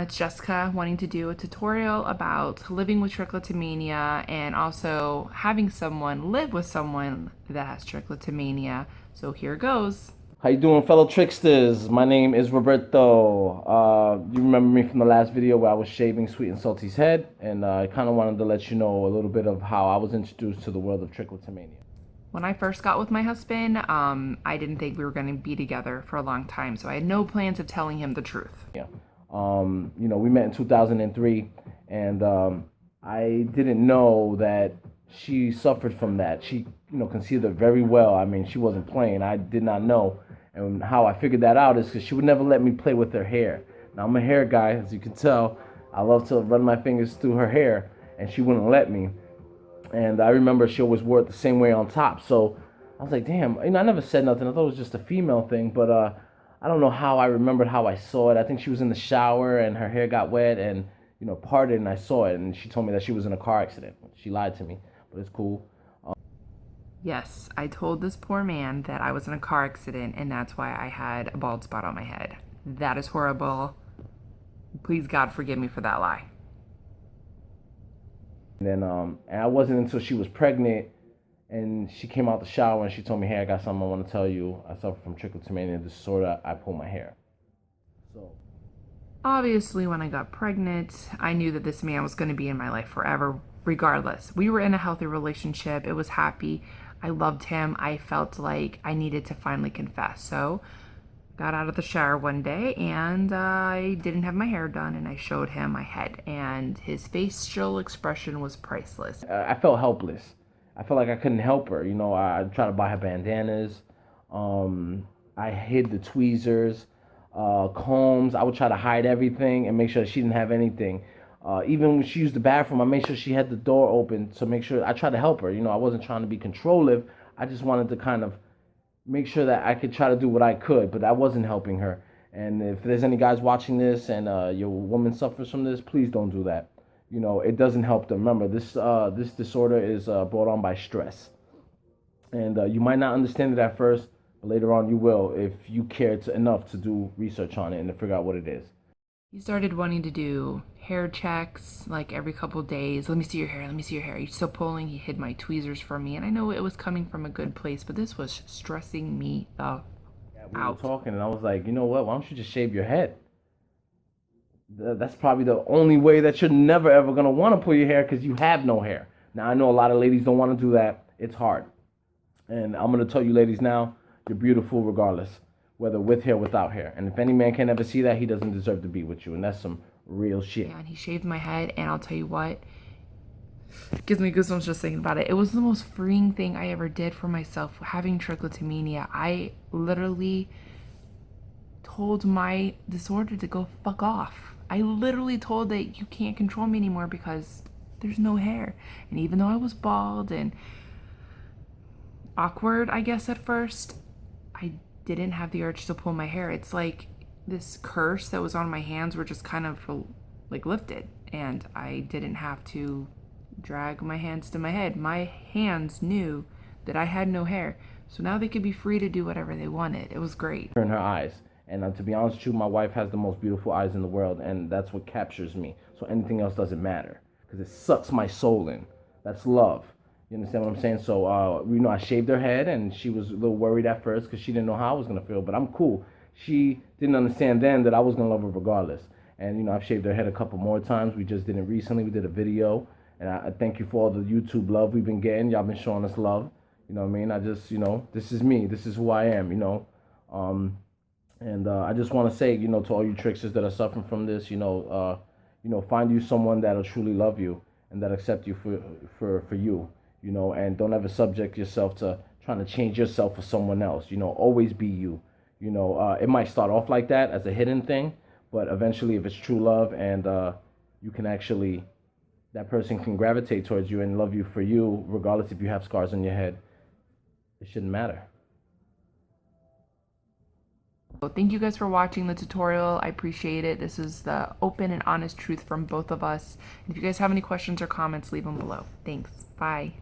It's Jessica wanting to do a tutorial about living with trichotillomania and also having someone live with someone that has trichotillomania. So here goes. How you doing, fellow tricksters? My name is Roberto. You remember me from the last video where I was shaving Sweet and Salty's head, and I kind of wanted to let you know a little bit of how I was introduced to the world of trichotillomania. When I first got with my husband, I didn't think we were going to be together for a long time, so I had no plans of telling him the truth. Yeah. We met in 2003, and I didn't know that she suffered from that. She, concealed it very well. I mean, she wasn't playing. I did not know. And how I figured that out is because she would never let me play with her hair. Now, I'm a hair guy, as you can tell. I love to run my fingers through her hair, and she wouldn't let me. And I remember she always wore it the same way on top. So I was like, damn, I never said nothing. I thought it was just a female thing, but I don't know how I remembered how I saw it. I think she was in the shower and her hair got wet and, parted, and I saw it. And she told me that she was in a car accident. She lied to me, but it's cool. Yes, I told this poor man that I was in a car accident and that's why I had a bald spot on my head. That is horrible. Please, God, forgive me for that lie. And then and I wasn't until she was pregnant and she came out the shower and she told me, hey, I got something I want to tell you. I suffer from trichotillomania disorder. I pull my hair. So obviously, when I got pregnant, I knew that this man was going to be in my life forever, regardless. We were in a healthy relationship. It was happy. I loved him. I felt like I needed to finally confess. So got out of the shower one day and I didn't have my hair done and I showed him my head and his facial expression was priceless. I felt helpless. I felt like I couldn't help her. I tried to buy her bandanas. I hid the tweezers, combs. I would try to hide everything and make sure she didn't have anything. Even when she used the bathroom, I made sure she had the door open to make sure I tried to help her. I wasn't trying to be controlling. I just wanted to kind of make sure that I could try to do what I could, but I wasn't helping her. And if there's any guys watching this and your woman suffers from this, please don't do that. It doesn't help them. Remember, this disorder is brought on by stress. And you might not understand it at first, but later on you will if you care enough to do research on it and to figure out what it is. He started wanting to do hair checks like every couple of days. Let me see your hair. Let me see your hair. He's still pulling. He hid my tweezers from me. And I know it was coming from a good place, but this was stressing me out. We were talking and I was like, you know what? Why don't you just shave your head? That's probably the only way that you're never ever going to want to pull your hair because you have no hair. Now, I know a lot of ladies don't want to do that. It's hard. And I'm going to tell you ladies now, you're beautiful regardless, whether with hair or without hair. And if any man can ever see that, he doesn't deserve to be with you. And that's some real shit. Yeah, and he shaved my head, and I'll tell you what, it gives me goosebumps just thinking about it. It was the most freeing thing I ever did for myself, having trichotillomania. I literally told my disorder to go fuck off. I literally told that you can't control me anymore because there's no hair. And even though I was bald and awkward, I guess, at first, I didn't have the urge to pull my hair. It's like this curse that was on my hands were just kind of like lifted, and I didn't have to drag my hands to my head. My hands knew that I had no hair, so now they could be free to do whatever they wanted. It was great. In her eyes. And to be honest with you, my wife has the most beautiful eyes in the world, and that's what captures me. So anything else doesn't matter because it sucks my soul in. That's love. You understand what I'm saying? So, I shaved her head, and she was a little worried at first because she didn't know how I was going to feel, but I'm cool. She didn't understand then that I was going to love her regardless. And, I've shaved her head a couple more times. We just did it recently. We did a video, and I thank you for all the YouTube love we've been getting. Y'all been showing us love. You know what I mean? I just, this is me. This is who I am, And I just want to say, to all you tricksters that are suffering from this, find you someone that'll truly love you and that accept you for you. And don't ever subject yourself to trying to change yourself for someone else. Always be you. It might start off like that as a hidden thing, but eventually if it's true love and you can actually, that person can gravitate towards you and love you for you, regardless if you have scars on your head, it shouldn't matter. So thank you guys for watching the tutorial. I appreciate it. This is the open and honest truth from both of us. And if you guys have any questions or comments, leave them below. Thanks. Bye.